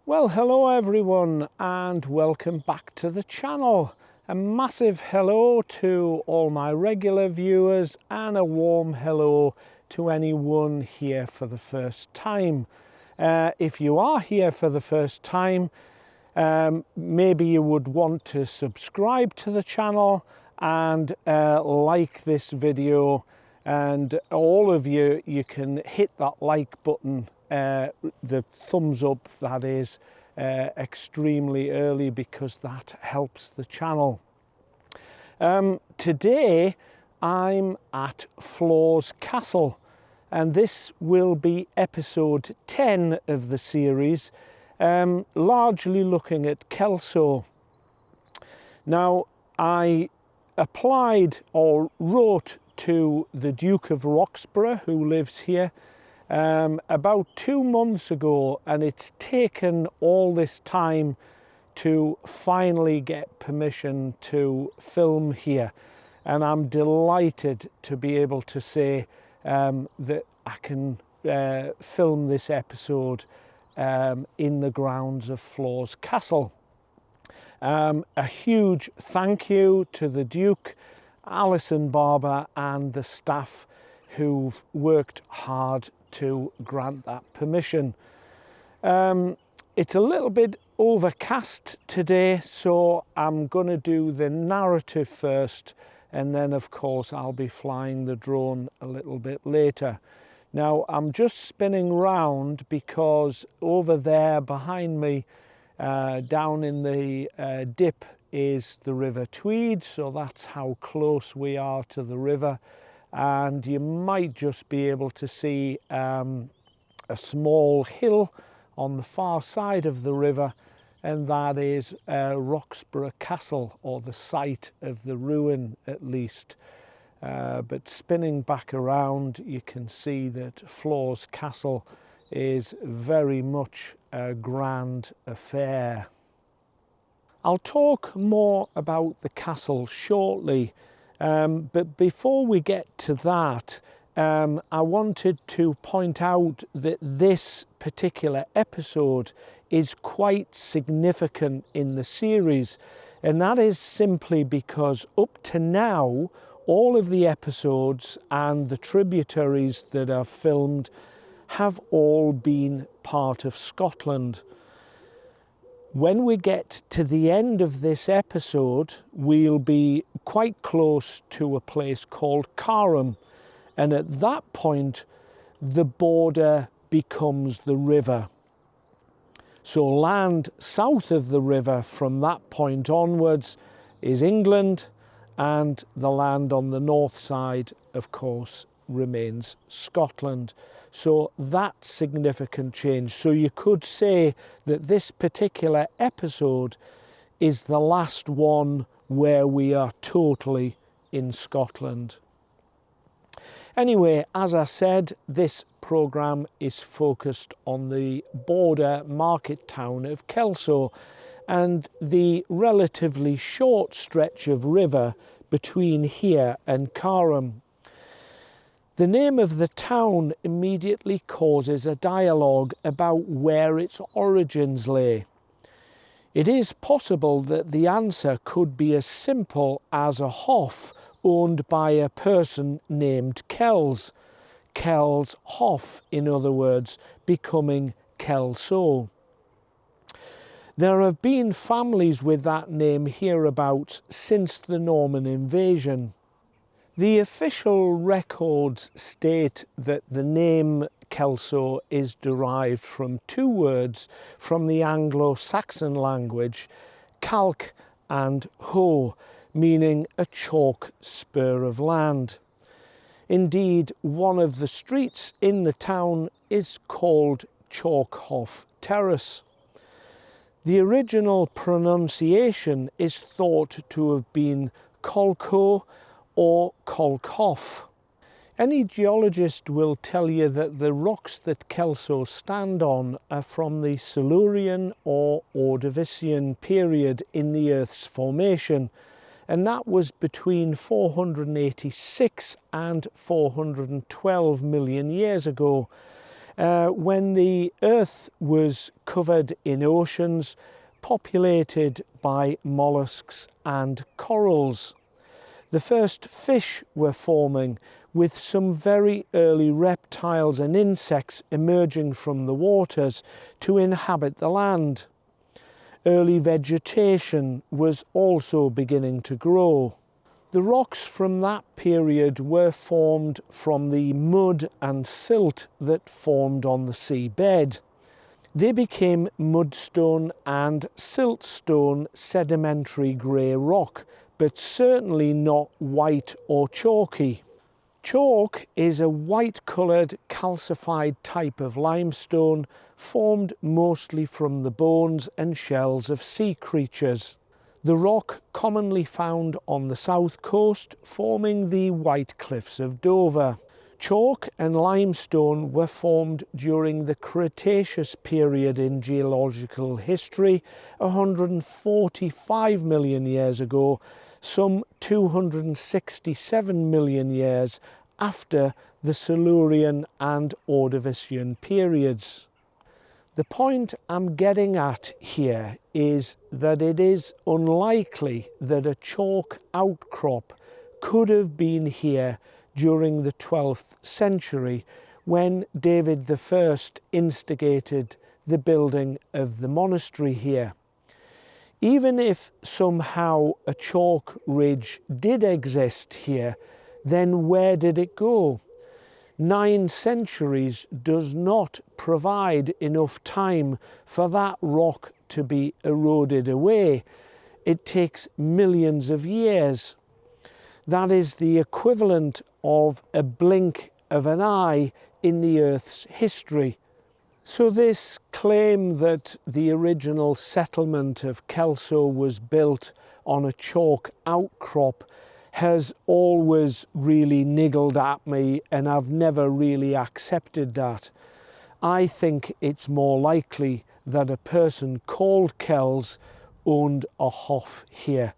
Well, hello everyone and welcome back to the channel. A massive hello to all my regular viewers and a warm hello to anyone here for the first time. If you are here for the first time, maybe you would want to subscribe to the channel and like this video, and all of you can hit that like button, the thumbs up, that is, extremely early, because that helps the channel. Today I'm at Flaws Castle, and this will be episode 10 of the series, largely looking at Kelso. Now, I applied or wrote to the Duke of Roxburgh, who lives here, about 2 months ago, and it's taken all this time to finally get permission to film here, and I'm delighted to be able to say that I can film this episode in the grounds of Flaws Castle. A huge thank you to the Duke, Alison, Barber and the staff who've worked hard to grant that permission. It's a little bit overcast today, so I'm going to do the narrative first, and then of course I'll be flying the drone a little bit later. Now, I'm just spinning round because over there behind me, down in the dip, is the River Tweed, so that's how close we are to the river. And you might just be able to see a small hill on the far side of the river, and that is Roxburgh Castle, or the site of the ruin at least. But spinning back around, you can see that Flaws Castle is very much a grand affair. I'll talk more about the castle shortly, but before we get to that, I wanted to point out that this particular episode is quite significant in the series, and that is simply because up to now, all of the episodes and the tributaries that are filmed have all been part of Scotland. When we get to the end of this episode, we'll be quite close to a place called Carham, and at that point the border becomes the river. So land south of the river from that point onwards is England, and the land on the north side, of course, remains Scotland. So that's significant change. So you could say that this particular episode is the last one where we are totally in Scotland. Anyway, as I said, this programme is focused on the border market town of Kelso and the relatively short stretch of river between here and Carham. The name of the town immediately causes a dialogue about where its origins lay. It is possible that the answer could be as simple as a hoff owned by a person named Kells. Kells Hoff, in other words, becoming Kelso. There have been families with that name hereabouts since the Norman invasion. The official records state that the name Kelso is derived from two words from the Anglo-Saxon language, calc and ho, meaning a chalk spur of land. Indeed, one of the streets in the town is called Chalkhoff Terrace. The original pronunciation is thought to have been Colco or Colcoff. Any geologist will tell you that the rocks that Kelso stand on are from the Silurian or Ordovician period in the Earth's formation, and that was between 486 and 412 million years ago, when the Earth was covered in oceans populated by mollusks and corals. The first fish were forming, with some very early reptiles and insects emerging from the waters to inhabit the land. Early vegetation was also beginning to grow. The rocks from that period were formed from the mud and silt that formed on the seabed. They became mudstone and siltstone sedimentary grey rock, but certainly not white or chalky. Chalk is a white-coloured calcified type of limestone formed mostly from the bones and shells of sea creatures. The rock commonly found on the south coast, forming the White Cliffs of Dover. Chalk and limestone were formed during the Cretaceous period in geological history, 145 million years ago, some 267 million years after the Silurian and Ordovician periods. The point I'm getting at here is that it is unlikely that a chalk outcrop could have been here during the 12th century when David I instigated the building of the monastery here. Even if somehow a chalk ridge did exist here, then where did it go? 9 centuries does not provide enough time for that rock to be eroded away. It takes millions of years. That is the equivalent of a blink of an eye in the Earth's history. So this claim that the original settlement of Kelso was built on a chalk outcrop has always really niggled at me, and I've never really accepted that. I think it's more likely that a person called Kells owned a hoff here.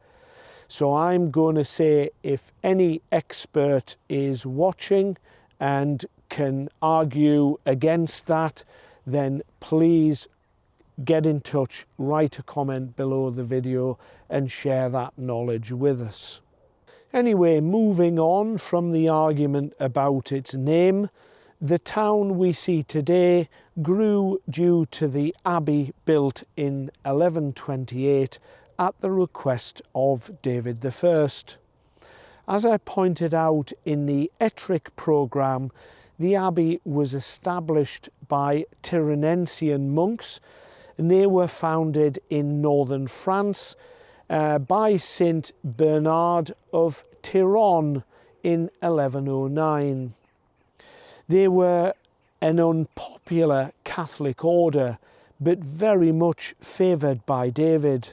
So I'm going to say, if any expert is watching and can argue against that, then please get in touch, write a comment below the video and share that knowledge with us. Anyway, moving on from the argument about its name, the town we see today grew due to the abbey built in 1128 at the request of David I. As I pointed out in the Ettrick programme, the abbey was established by Tyrrhensian monks, and they were founded in northern France by Saint Bernard of Tyrone in 1109. They were an unpopular Catholic order, but very much favoured by David.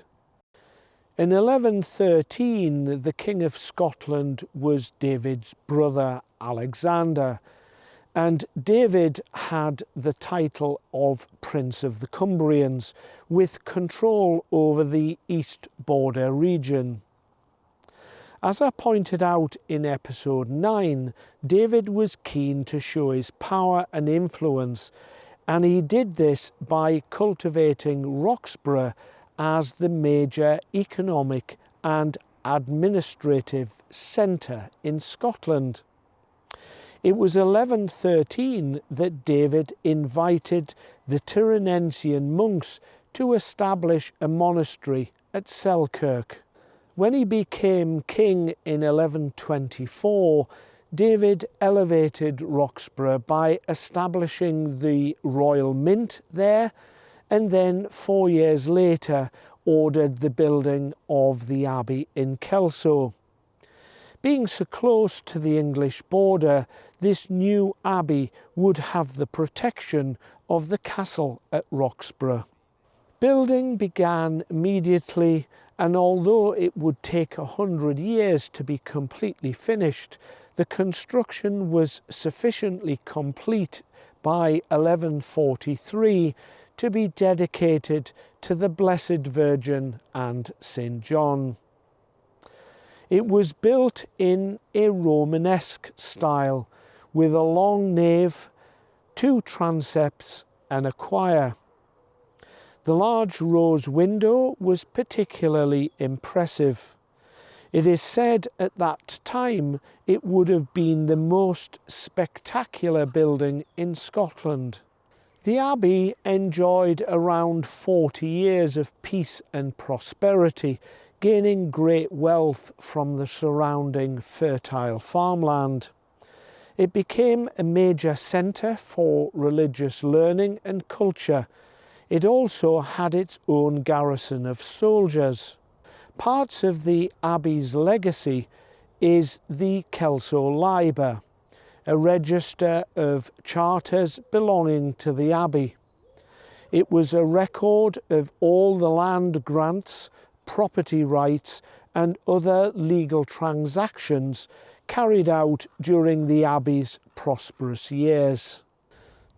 In 1113, the King of Scotland was David's brother Alexander, and David had the title of Prince of the Cumbrians, with control over the East Border region. As I pointed out in episode 9, David was keen to show his power and influence, and he did this by cultivating Roxburgh as the major economic and administrative centre in Scotland. It was 1113 that David invited the Tyrrhensian monks to establish a monastery at Selkirk. When he became king in 1124, David elevated Roxburgh by establishing the Royal Mint there, and then 4 years later ordered the building of the abbey in Kelso. Being so close to the English border, this new abbey would have the protection of the castle at Roxburgh. Building began immediately, and although it would take 100 years to be completely finished, the construction was sufficiently complete by 1143 to be dedicated to the Blessed Virgin and St. John. It was built in a Romanesque style, with a long nave, 2 transepts and a choir. The large rose window was particularly impressive. It is said at that time it would have been the most spectacular building in Scotland. The abbey enjoyed around 40 years of peace and prosperity, gaining great wealth from the surrounding fertile farmland. It became a major centre for religious learning and culture. It also had its own garrison of soldiers. Parts of the abbey's legacy is the Kelso Liber, a register of charters belonging to the abbey. It was a record of all the land grants, property rights and other legal transactions carried out during the abbey's prosperous years.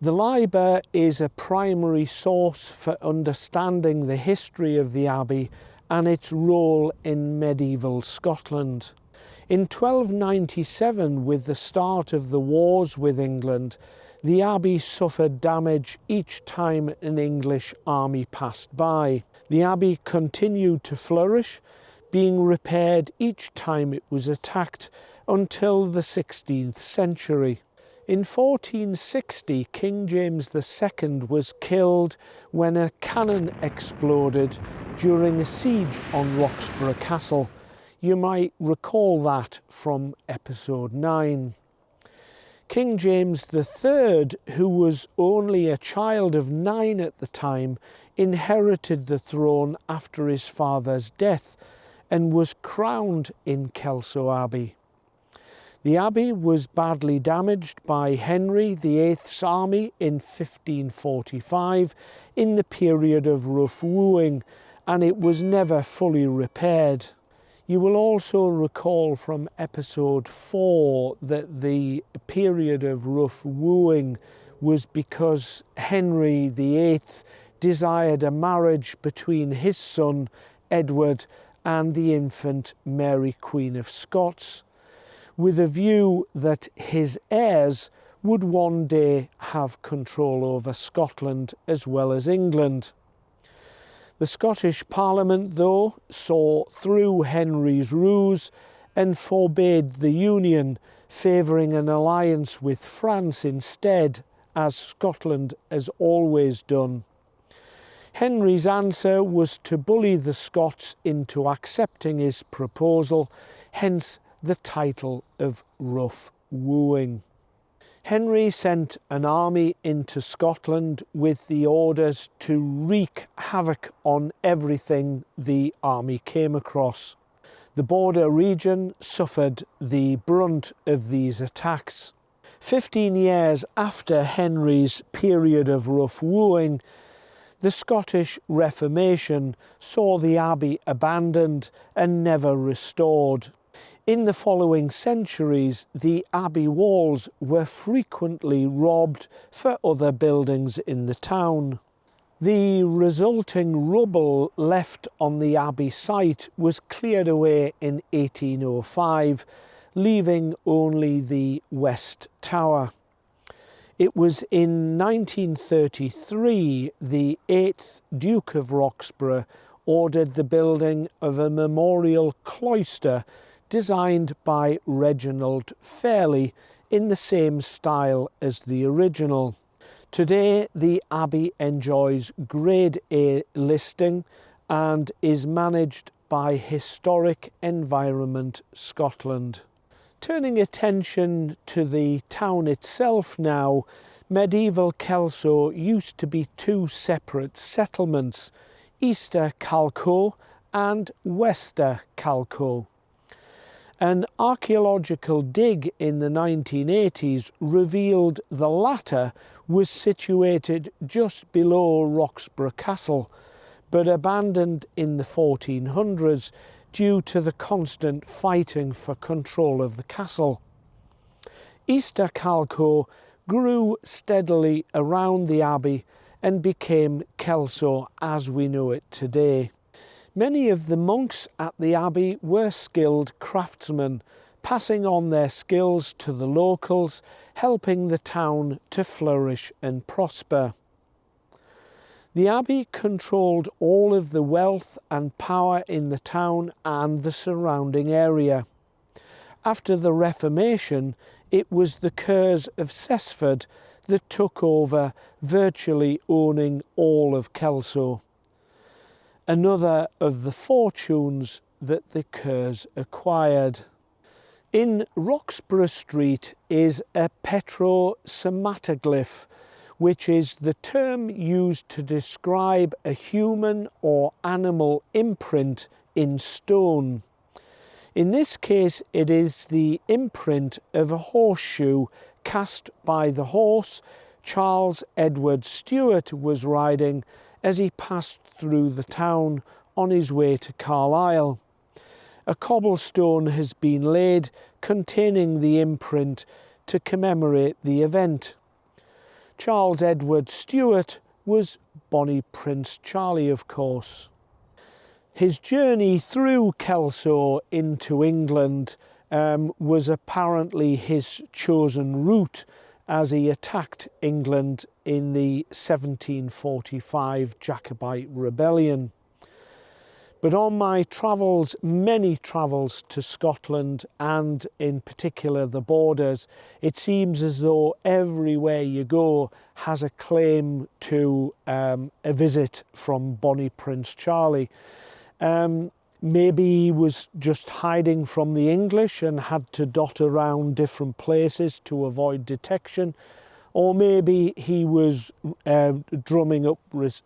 The Liber is a primary source for understanding the history of the abbey and its role in medieval Scotland. In 1297, with the start of the wars with England, the abbey suffered damage each time an English army passed by. The abbey continued to flourish, being repaired each time it was attacked until the 16th century. In 1460, King James II was killed when a cannon exploded during a siege on Roxburgh Castle. You might recall that from episode 9. King James III, who was only a child of 9 at the time, inherited the throne after his father's death and was crowned in Kelso Abbey. The abbey was badly damaged by Henry VIII's army in 1545 in the period of rough wooing, and it was never fully repaired. You will also recall from episode 4 that the period of rough wooing was because Henry VIII desired a marriage between his son Edward and the infant Mary Queen of Scots, with a view that his heirs would one day have control over Scotland as well as England. The Scottish Parliament, though, saw through Henry's ruse and forbade the union, favouring an alliance with France instead, as Scotland has always done. Henry's answer was to bully the Scots into accepting his proposal, hence the title of rough wooing. Henry sent an army into Scotland with the orders to wreak havoc on everything the army came across. The border region suffered the brunt of these attacks. 15 years after Henry's period of rough wooing, the Scottish Reformation saw the abbey abandoned and never restored. In the following centuries, the abbey walls were frequently robbed for other buildings in the town. The resulting rubble left on the abbey site was cleared away in 1805, leaving only the West Tower. It was in 1933 the 8th Duke of Roxburgh ordered the building of a memorial cloister designed by Reginald Fairley in the same style as the original. Today the abbey enjoys Grade A listing and is managed by Historic Environment Scotland. Turning attention to the town itself now, medieval Kelso used to be two separate settlements, Easter Calco and Wester Calco. An archaeological dig in the 1980s revealed the latter was situated just below Roxburgh Castle, but abandoned in the 1400s due to the constant fighting for control of the castle. Easter Calco grew steadily around the abbey and became Kelso as we know it today. Many of the monks at the abbey were skilled craftsmen, passing on their skills to the locals, helping the town to flourish and prosper. The abbey controlled all of the wealth and power in the town and the surrounding area. After the Reformation, it was the Kerrs of Cessford that took over, virtually owning all of Kelso. Another of the fortunes that the Kerrs acquired. In Roxburgh Street is a petrosomatoglyph, which is the term used to describe a human or animal imprint in stone. In this case, it is the imprint of a horseshoe cast by the horse Charles Edward Stuart was riding as he passed through the town on his way to Carlisle. A cobblestone has been laid containing the imprint to commemorate the event. Charles Edward Stuart was Bonnie Prince Charlie, of course. His journey through Kelso into England was apparently his chosen route as he attacked England in the 1745 Jacobite Rebellion. But on my travels, many travels to Scotland and in particular the borders, it seems as though everywhere you go has a claim to a visit from Bonnie Prince Charlie. Maybe he was just hiding from the English and had to dot around different places to avoid detection. Or maybe he was drumming up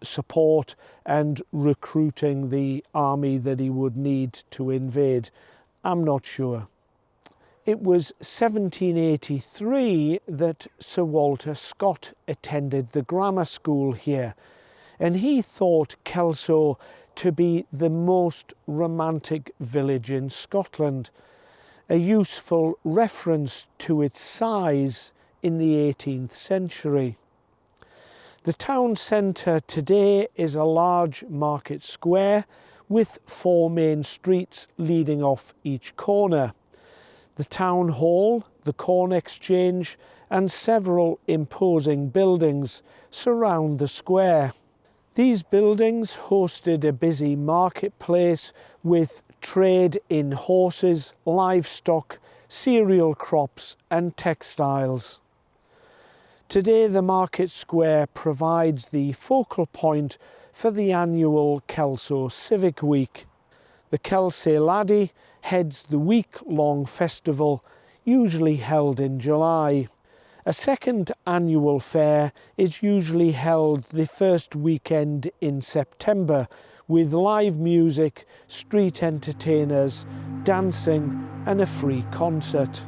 support and recruiting the army that he would need to invade. I'm not sure. It was 1783 that Sir Walter Scott attended the grammar school here, and he thought Kelso to be the most romantic village in Scotland, a useful reference to its size in the 18th century. The town centre today is a large market square with 4 main streets leading off each corner. The town hall, the corn exchange and several imposing buildings surround the square. These buildings hosted a busy marketplace with trade in horses, livestock, cereal crops and textiles. Today the market square provides the focal point for the annual Kelso Civic Week. The Kelsey Laddie heads the week-long festival, usually held in July. A second annual fair is usually held the first weekend in September with live music, street entertainers, dancing and a free concert.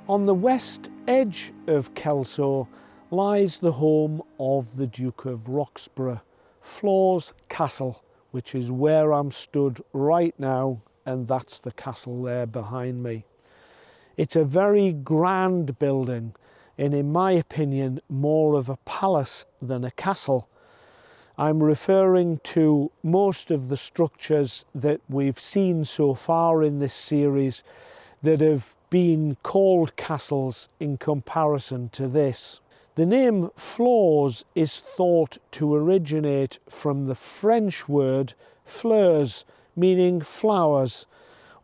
On the west edge of Kelso lies the home of the Duke of Roxburgh, Flaws Castle, which is where I'm stood right now, and that's the castle there behind me. It's a very grand building, and in my opinion, more of a palace than a castle. I'm referring to most of the structures that we've seen so far in this series that have been called castles in comparison to this. The name Flaws is thought to originate from the French word fleurs, meaning flowers,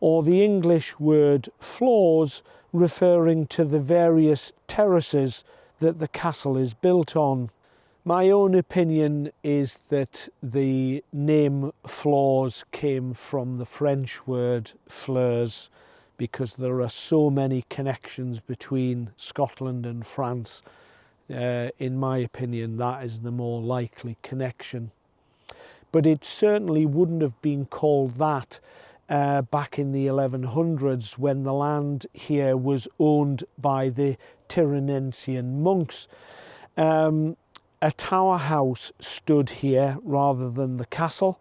or the English word flaws, referring to the various terraces that the castle is built on. My own opinion is that the name Flaws came from the French word fleurs, because there are so many connections between Scotland and France. In my opinion, that is the more likely connection. But it certainly wouldn't have been called that back in the 1100s, when the land here was owned by the Tyrrhensian monks. A tower house stood here rather than the castle,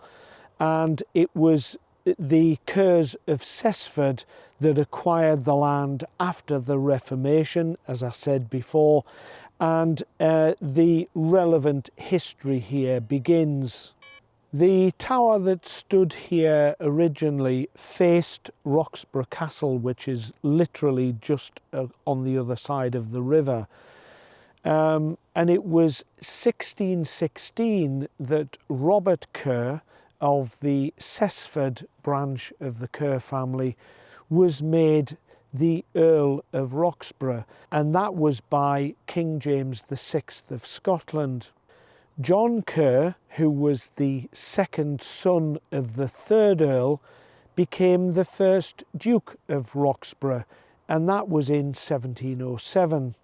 and it was the Kerrs of Cessford that acquired the land after the Reformation, as I said before, and the relevant history here begins. The tower that stood here originally faced Roxburgh Castle, which is literally just on the other side of the river. And it was 1616 that Robert Kerr of the Cessford branch of the Kerr family was made the Earl of Roxburgh, and that was by King James VI of Scotland. John Kerr, who was the second son of the third Earl, became the first Duke of Roxburgh, and that was in 1707.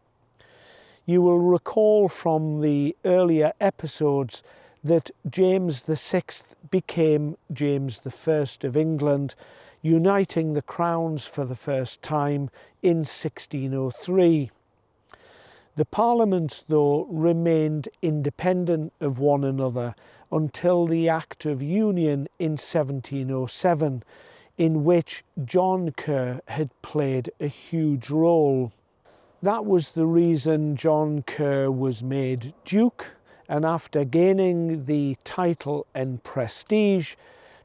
You will recall from the earlier episodes that James VI became James I of England, uniting the crowns for the first time in 1603. The parliaments, though, remained independent of one another until the Act of Union in 1707, in which John Kerr had played a huge role. That was the reason John Kerr was made Duke, and after gaining the title and prestige,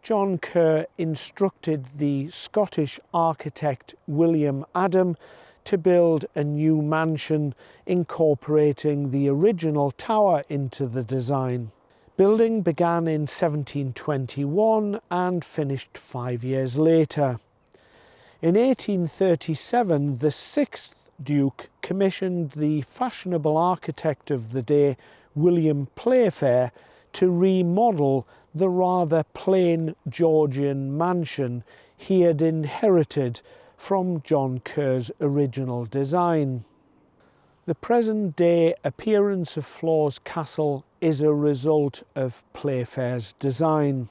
John Kerr instructed the Scottish architect William Adam to build a new mansion incorporating the original tower into the design. Building began in 1721 and finished 5 years later. In 1837, the sixth Duke commissioned the fashionable architect of the day, William Playfair, to remodel the rather plain Georgian mansion he had inherited from John Kerr's original design. The present-day appearance of Flaws Castle is a result of Playfair's design.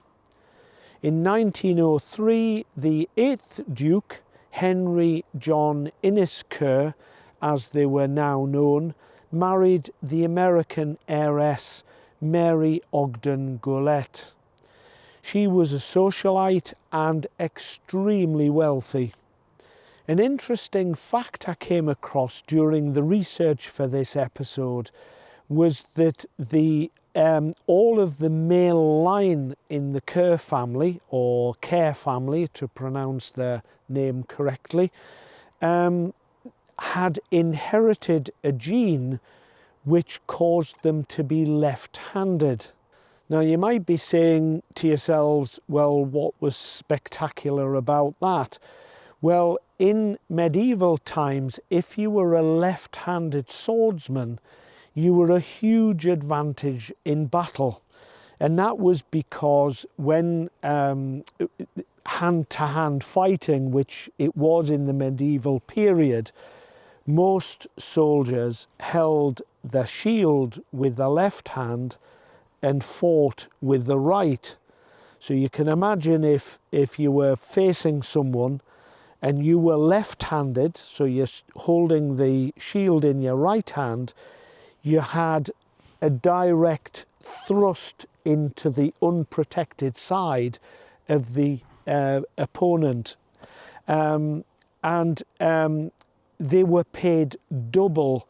In 1903, the 8th Duke, Henry John Innes Kerr, as they were now known, married the American heiress Mary Ogden Goulette. She was a socialite and extremely wealthy. An interesting fact I came across during the research for this episode was that all of the male line in the Kerr family, or Kerr family to pronounce their name correctly, had inherited a gene which caused them to be left-handed. Now you might be saying to yourselves, well, what was spectacular about that? Well, in medieval times, if you were a left-handed swordsman, you were a huge advantage in battle. And that was because when hand-to-hand fighting, which it was in the medieval period, most soldiers held the shield with the left hand and fought with the right. So you can imagine if you were facing someone and you were left-handed, so you're holding the shield in your right hand, you had a direct thrust into the unprotected side of the opponent. They were paid double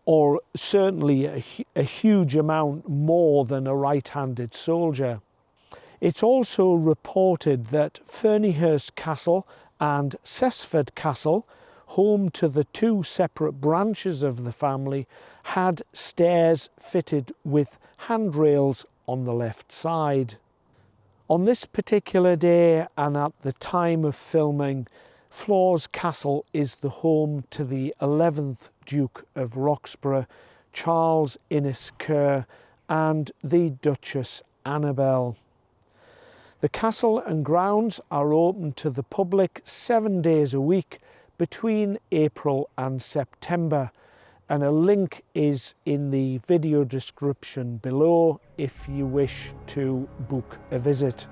or certainly a huge amount more than a right-handed soldier. It's also reported that Ferniehurst Castle and Cessford Castle, home to the two separate branches of the family, had stairs fitted with handrails on the left side. On this particular day and at the time of filming, Flaws Castle is the home to the 11th Duke of Roxburgh, Charles Innes Kerr, and the Duchess Annabel. The castle and grounds are open to the public 7 days a week between April and September, and a link is in the video description below if you wish to book a visit.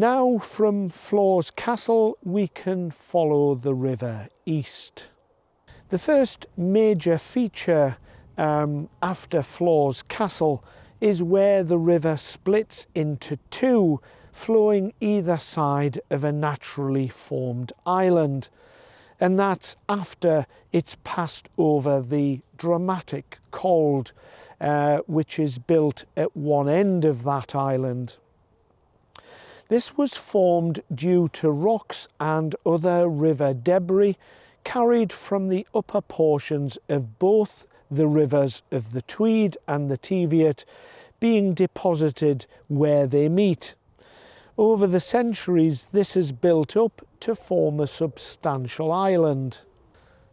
Now from Floors Castle we can follow the river east. The first major feature after Floors Castle is where the river splits into two, flowing either side of a naturally formed island. And that's after it's passed over the dramatic Cold, which is built at one end of that island. This was formed due to rocks and other river debris carried from the upper portions of both the rivers of the Tweed and the Teviot being deposited where they meet. Over the centuries, this has built up to form a substantial island.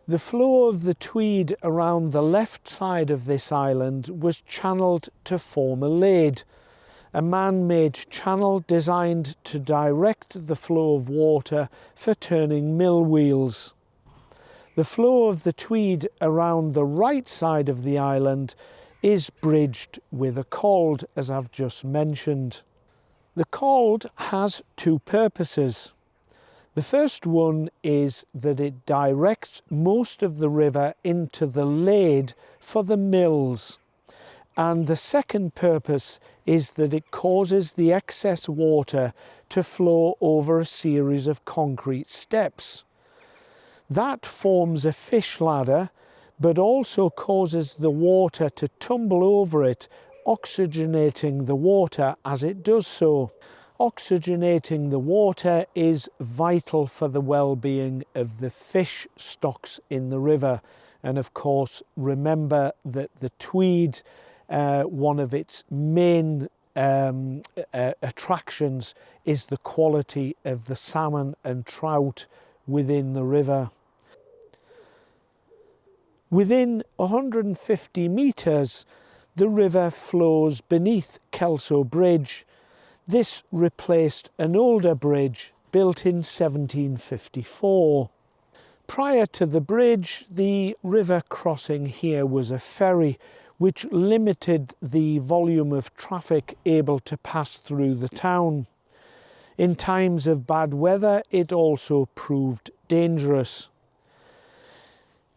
The flow of the Tweed around the left side of this island was channelled to form a lade, a man-made channel designed to direct the flow of water for turning mill wheels. The flow of the Tweed around the right side of the island is bridged with a cold, as I've just mentioned. The cold has two purposes. The first one is that it directs most of the river into the lade for the mills. And the second purpose is that it causes the excess water to flow over a series of concrete steps. That forms a fish ladder, but also causes the water to tumble over it, oxygenating the water as it does so. Oxygenating the water is vital for the well-being of the fish stocks in the river. And of course, remember that the Tweed, one of its main attractions is the quality of the salmon and trout within the river. Within 150 metres, the river flows beneath Kelso Bridge. This replaced an older bridge built in 1754. Prior to the bridge, the river crossing here was a ferry, which limited the volume of traffic able to pass through the town. In times of bad weather, it also proved dangerous.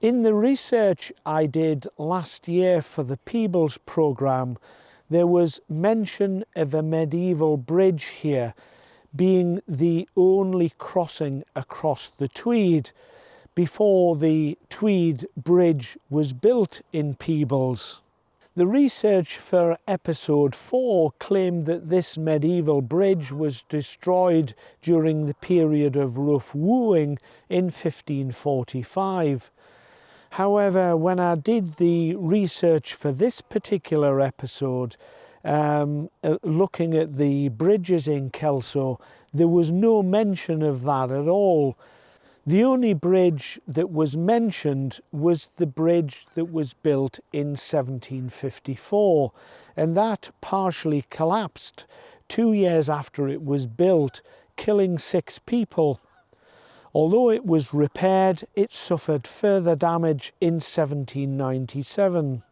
In the research I did last year for the Peebles programme, there was mention of a medieval bridge here being the only crossing across the Tweed before the Tweed Bridge was built in Peebles. The research for episode 4 claimed that this medieval bridge was destroyed during the period of rough wooing in 1545. However, when I did the research for this particular episode, looking at the bridges in Kelso, there was no mention of that at all. The only bridge that was mentioned was the bridge that was built in 1754, and that partially collapsed 2 years after it was built, killing 6 people. Although it was repaired, it suffered further damage in 1797.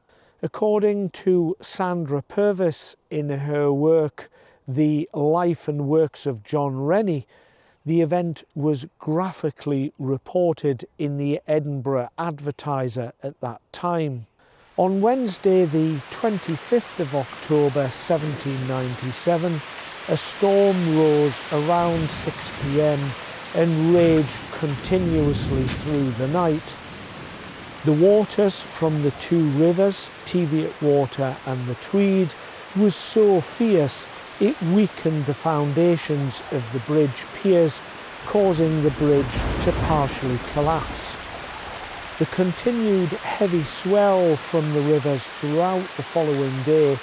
According to Sandra Purvis in her work, The Life and Works of John Rennie, the event was graphically reported in the Edinburgh Advertiser at that time. On Wednesday, the 25th of October 1797, a storm rose around 6 p.m. and raged continuously through the night. The waters from the two rivers, Teviot Water and the Tweed, was so fierce it weakened the foundations of the bridge piers, causing the bridge to partially collapse. The continued heavy swell from the rivers throughout the following day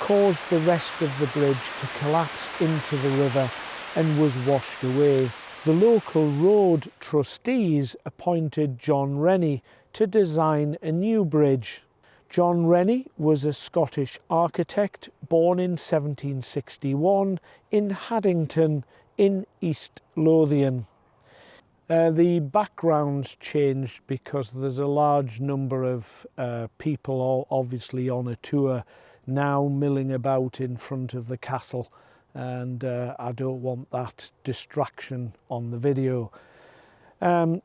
caused the rest of the bridge to collapse into the river and was washed away. The local road trustees appointed John Rennie to design a new bridge. John Rennie was a Scottish architect born in 1761 in Haddington in East Lothian. The background's changed because there's a large number of people obviously on a tour now milling about in front of the castle, and I don't want that distraction on the video.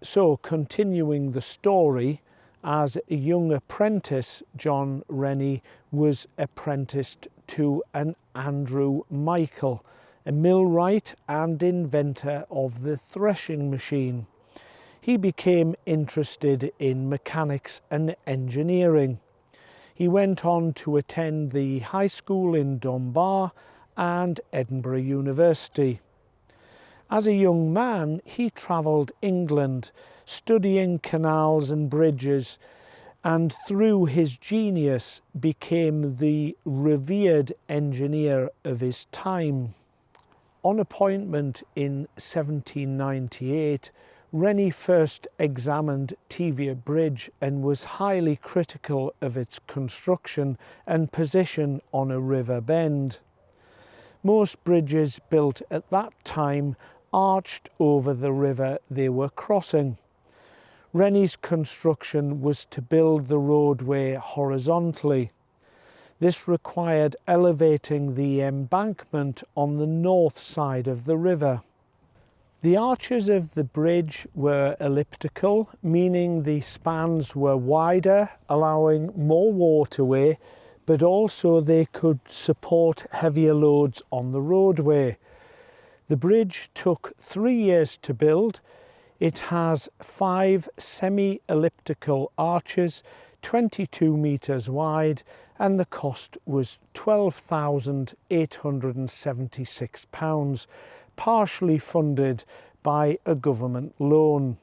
So continuing the story, as a young apprentice, John Rennie was apprenticed to an Andrew Michael, a millwright and inventor of the threshing machine. He became interested in mechanics and engineering. He went on to attend the high school in Dunbar and Edinburgh University. As a young man, he travelled England, studying canals and bridges, and through his genius became the revered engineer of his time. On appointment in 1798, Rennie first examined Teviot Bridge and was highly critical of its construction and position on a river bend. Most bridges built at that time arched over the river they were crossing. Rennie's construction was to build the roadway horizontally. This required elevating the embankment on the north side of the river. The arches of the bridge were elliptical, meaning the spans were wider, allowing more waterway, but also they could support heavier loads on the roadway. The bridge took 3 years to build. It has 5 semi-elliptical arches, 22 metres wide, and the cost was £12,876, partially funded by a government loan.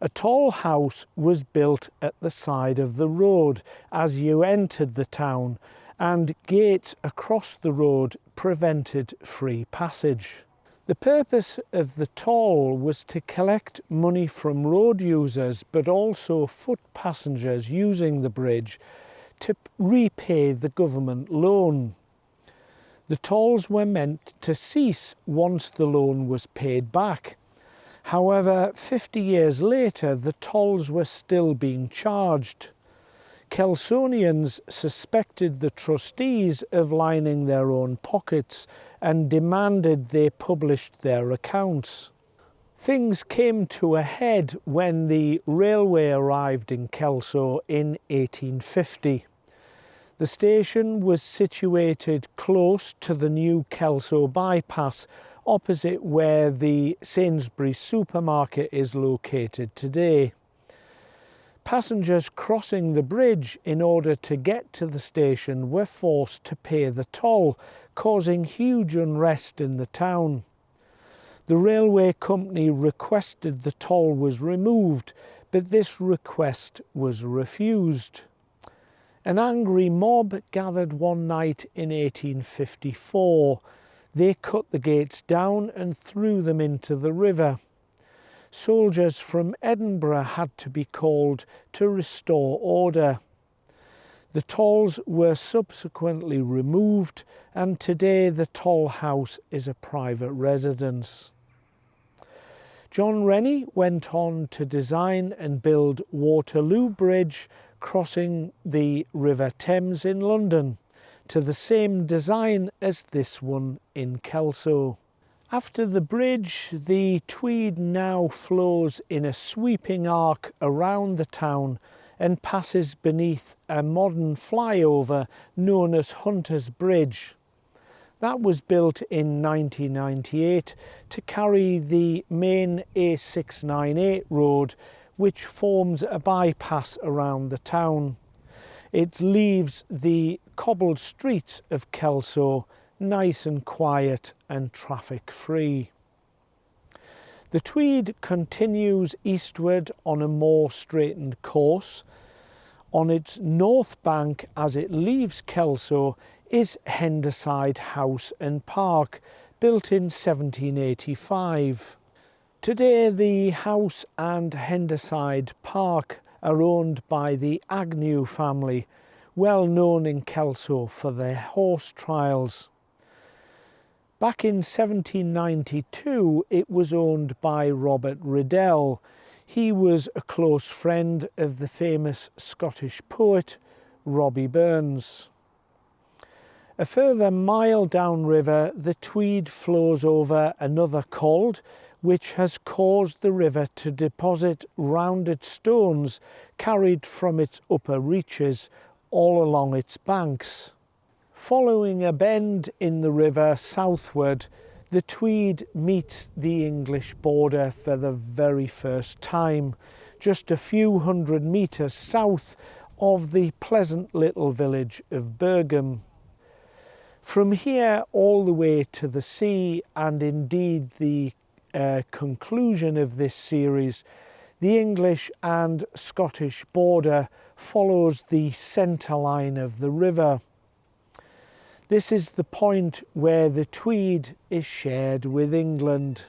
A tall house was built at the side of the road as you entered the town, and gates across the road prevented free passage. The purpose of the toll was to collect money from road users, but also foot passengers using the bridge, to repay the government loan. The tolls were meant to cease once the loan was paid back. However, 50 years later, the tolls were still being charged. Kelsonians suspected the trustees of lining their own pockets and demanded they published their accounts. Things came to a head when the railway arrived in Kelso in 1850. The station was situated close to the new Kelso bypass, opposite where the Sainsbury's supermarket is located today. Passengers crossing the bridge in order to get to the station were forced to pay the toll, causing huge unrest in the town. The railway company requested the toll was removed, but this request was refused. An angry mob gathered one night in 1854. They cut the gates down and threw them into the river. Soldiers from Edinburgh had to be called to restore order. The tolls were subsequently removed, and today the toll house is a private residence. John Rennie went on to design and build Waterloo Bridge crossing the River Thames in London, to the same design as this one in Kelso. After the bridge, the Tweed now flows in a sweeping arc around the town and passes beneath a modern flyover known as Hunter's Bridge. That was built in 1998 to carry the main A698 road, which forms a bypass around the town. It leaves the cobbled streets of Kelso nice and quiet and traffic free. The Tweed continues eastward on a more straightened course. On its north bank, as it leaves Kelso, is Hendersyde House and Park, built in 1785. Today the house and Hendersyde Park are owned by the Agnew family, well known in Kelso for their horse trials. Back in 1792, it was owned by Robert Riddell. He was a close friend of the famous Scottish poet Robbie Burns. A further mile downriver, the Tweed flows over another cold, which has caused the river to deposit rounded stones carried from its upper reaches all along its banks. Following a bend in the river southward, the Tweed meets the English border for the very first time, just a few hundred metres south of the pleasant little village of Bergham. From here all the way to the sea, and indeed the conclusion of this series, the English and Scottish border follows the centre line of the river. This is the point where the Tweed is shared with England.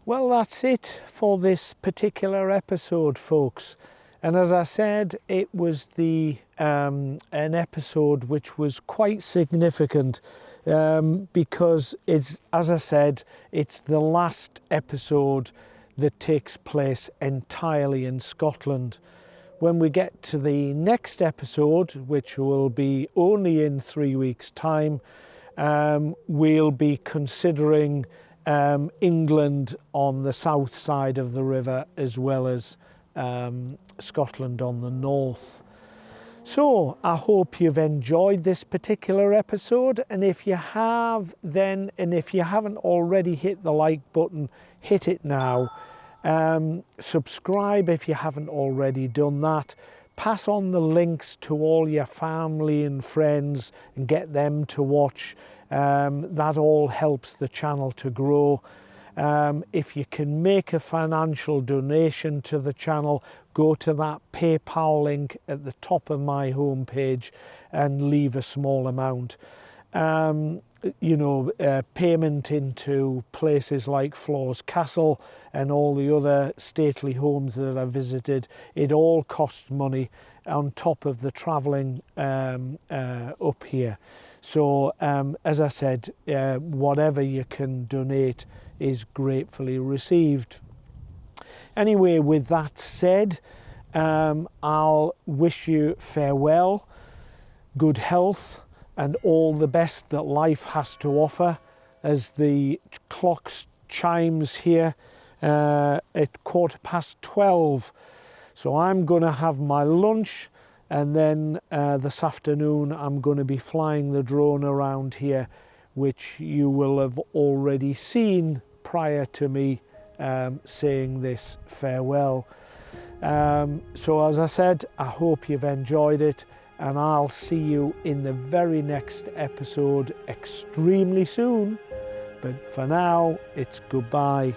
Well, that's it for this particular episode, folks. And as I said, it was an episode which was quite significant because it's, as I said, it's the last episode that takes place entirely in Scotland. When we get to the next episode, which will be only in 3 weeks' time, we'll be considering England on the south side of the river, as well as Scotland on the north. So I hope you've enjoyed this particular episode, and if you have, then, and if you haven't already hit the like button, hit it now. Subscribe if you haven't already done that. Pass on the links to all your family and friends and get them to watch. That all helps the channel to grow. If you can make a financial donation to the channel, go to that PayPal link at the top of my homepage and leave a small amount. Payment into places like Flaws Castle and all the other stately homes that I visited, it all costs money on top of the travelling up here. So as I said, whatever you can donate is gratefully received. Anyway, with that said, I'll wish you farewell, good health, and all the best that life has to offer as the clock chimes here at 12:15. So I'm going to have my lunch, and then this afternoon I'm going to be flying the drone around here, which you will have already seen prior to me saying this farewell. So as I said, I hope you've enjoyed it, and I'll see you in the very next episode extremely soon. But for now, it's goodbye.